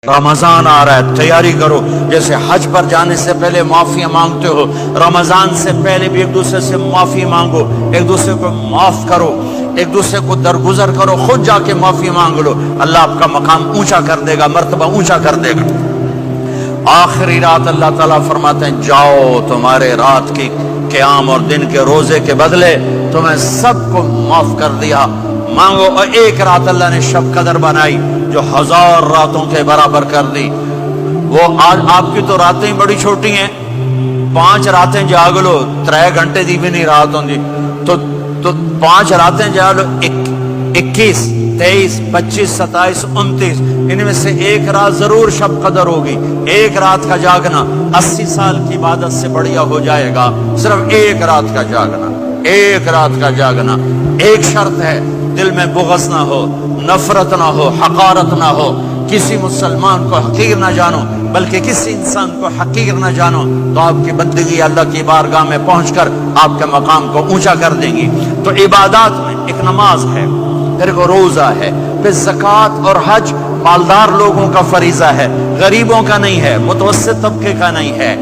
رمضان آ رہا ہے، تیاری کرو. جیسے حج پر جانے سے پہلے معافی مانگتے ہو، رمضان سے پہلے بھی ایک دوسرے سے معافی مانگو، ایک دوسرے کو معاف کرو، ایک دوسرے کو درگزر کرو، خود جا کے معافی مانگ لو. اللہ آپ کا مقام اونچا کر دے گا، مرتبہ اونچا کر دے گا. آخری رات اللہ تعالیٰ فرماتے ہیں جاؤ، تمہارے رات کی قیام اور دن کے روزے کے بدلے تمہیں سب کو معاف کر دیا. مانگو. اور ایک رات اللہ نے شب قدر بنائی جو 1000 راتوں کے برابر کر دی. وہ آج آپ کی تو راتیں بڑی چھوٹی ہیں، 5 راتیں جاگ لو، 3 گھنٹے دی بھی نہیں رات ہوندی، تو 5 راتیں جاگ لو، 21 23 25 27 29 ان میں سے ایک رات ضرور شب قدر ہوگی. ایک رات کا جاگنا 80 سال کی عبادت سے بڑھیا ہو جائے گا. صرف ایک رات کا جاگنا، ایک رات کا جاگنا. ایک شرط ہے، دل میں بغض نہ ہو، نفرت نہ ہو، حقارت نہ ہو. کسی مسلمان کو حقیر نہ جانو، بلکہ کسی انسان کو حقیر نہ جانو، تو آپ کی بندگی اللہ کی بارگاہ میں پہنچ کر آپ کے مقام کو اونچا کر دیں گی. تو عبادات میں ایک نماز ہے، پھر ایک روزہ ہے، پھر زکوٰۃ اور حج مالدار لوگوں کا فریضہ ہے، غریبوں کا نہیں ہے، متوسط طبقے کا نہیں ہے.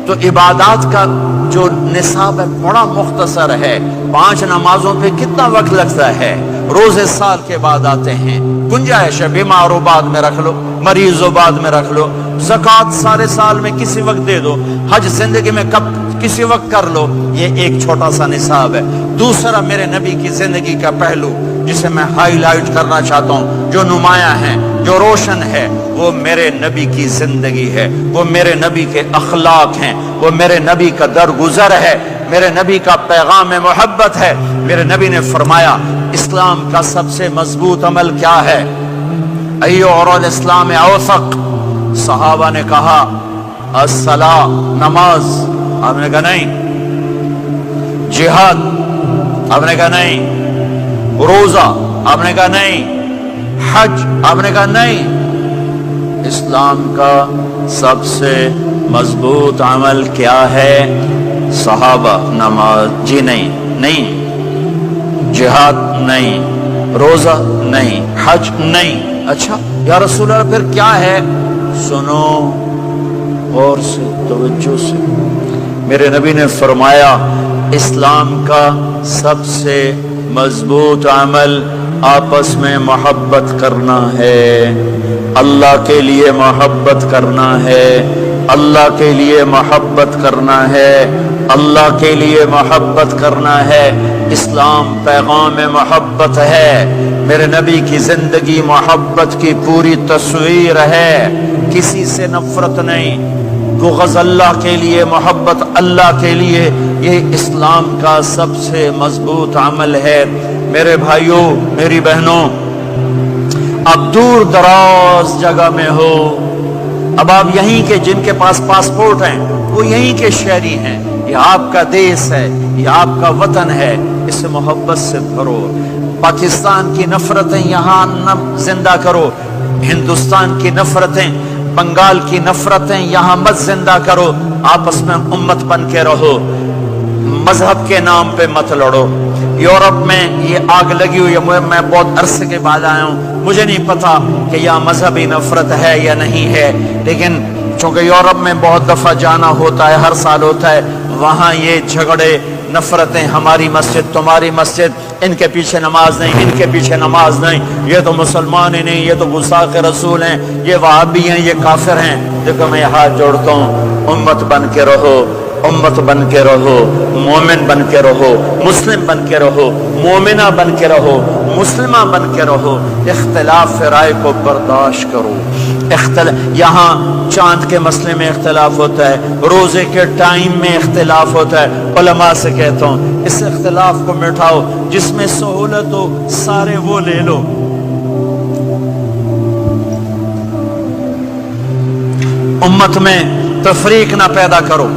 تو عبادات کا جو نصاب ہے بڑا مختصر ہے. 5 نمازوں پہ کتنا وقت لگتا ہے؟ روزے سال کے بعد آتے ہیں، گنجائش ہے، بیمار ہو بعد میں رکھ لو، مریض ہو بعد میں رکھ لو. زکوٰۃ سارے سال میں کسی وقت دے دو، حج زندگی میں کب کسی وقت کر لو. یہ ایک چھوٹا سا نصاب ہے. دوسرا میرے نبی کی زندگی کا پہلو جسے میں ہائی لائٹ کرنا چاہتا ہوں، جو نمایاں ہے، جو روشن ہے، وہ میرے نبی کی زندگی ہے، وہ میرے نبی کے اخلاق ہیں، وہ میرے نبی کا درگزر ہے، میرے نبی کا پیغام محبت ہے. میرے نبی نے فرمایا اسلام کا سب سے مضبوط عمل کیا ہے؟ ایو اور الاسلام اوثق. صحابہ نے کہا الصلاۃ، نماز. آپ نے کہا نہیں. جہاد. آپ نے کہا نہیں. روزہ. آپ نے کہا نہیں. حج. آپ نے کہا نہیں. اسلام کا سب سے مضبوط عمل کیا ہے؟ صحابہ. نماز. جی نہیں. جہاد نہیں. روزہ نہیں. حج نہیں. اچھا یا رسول اللہ پھر کیا ہے؟ سنو غور سے، توجہ سے. میرے نبی نے فرمایا اسلام کا سب سے مضبوط عمل آپس میں محبت کرنا ہے. اللہ کے لیے محبت کرنا ہے، اللہ کے لیے محبت کرنا ہے، اللہ کے لیے محبت کرنا ہے. اسلام پیغام محبت ہے. میرے نبی کی زندگی محبت کی پوری تصویر ہے. کسی سے نفرت نہیں، بغض اللہ کے لیے، محبت اللہ کے لیے. یہ اسلام کا سب سے مضبوط عمل ہے. میرے بھائیوں، میری بہنوں، اب دور دراز جگہ میں ہو، اب آپ یہیں کے جن کے پاس پاسپورٹ ہیں وہ یہیں کے شہری ہیں. یہ آپ کا دیس ہے، یہ آپ کا وطن ہے. اسے محبت سے بھرو. پاکستان کی نفرتیں یہاں نہ زندہ کرو، ہندوستان کی نفرتیں، بنگال کی نفرتیں یہاں مت زندہ کرو. آپس میں امت بن کے رہو، مذہب کے نام پہ مت لڑو. یورپ میں یہ آگ لگی ہوئی ہے. میں بہت عرصے کے بعد آیا ہوں، مجھے نہیں پتا کہ یہاں مذہبی نفرت ہے یا نہیں ہے، لیکن چونکہ یورپ میں بہت دفعہ جانا ہوتا ہے، ہر سال ہوتا ہے، وہاں یہ جھگڑے، نفرتیں، ہماری مسجد تمہاری مسجد، ان کے پیچھے نماز نہیں، ان کے پیچھے نماز نہیں، یہ تو مسلمان ہی نہیں، یہ تو گستاخ رسول ہیں، یہ وہابی ہیں، یہ کافر ہیں. دیکھو میں ہاتھ جوڑتا ہوں، امت بن کے رہو، امت بن کے رہو، مومن بن کے رہو، مسلم بن کے رہو، مومنہ بن کے رہو، مسلمہ بن کے رہو. اختلاف رائے کو برداشت کرو. یہاں چاند کے مسئلے میں اختلاف ہوتا ہے، روزے کے ٹائم میں اختلاف ہوتا ہے. علماء سے کہتا ہوں اس اختلاف کو مٹھاؤ، جس میں سہولت ہو سارے وہ لے لو. امت میں تفریق نہ پیدا کرو.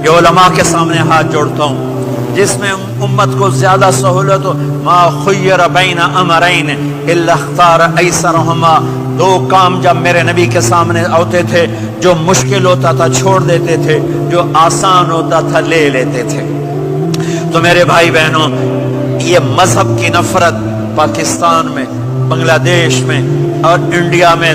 یہ علماء کے سامنے ہاتھ جوڑتا ہوں، جس میں امت کو زیادہ سہولت ہو. ما خیر بین امرین الا اختار ایسرہما. 2 کام جب میرے نبی کے سامنے ہوتے تھے، جو مشکل ہوتا تھا چھوڑ دیتے تھے، جو آسان ہوتا تھا لے لیتے تھے. تو میرے بھائی بہنوں، یہ مذہب کی نفرت پاکستان میں، بنگلہ دیش میں اور انڈیا میں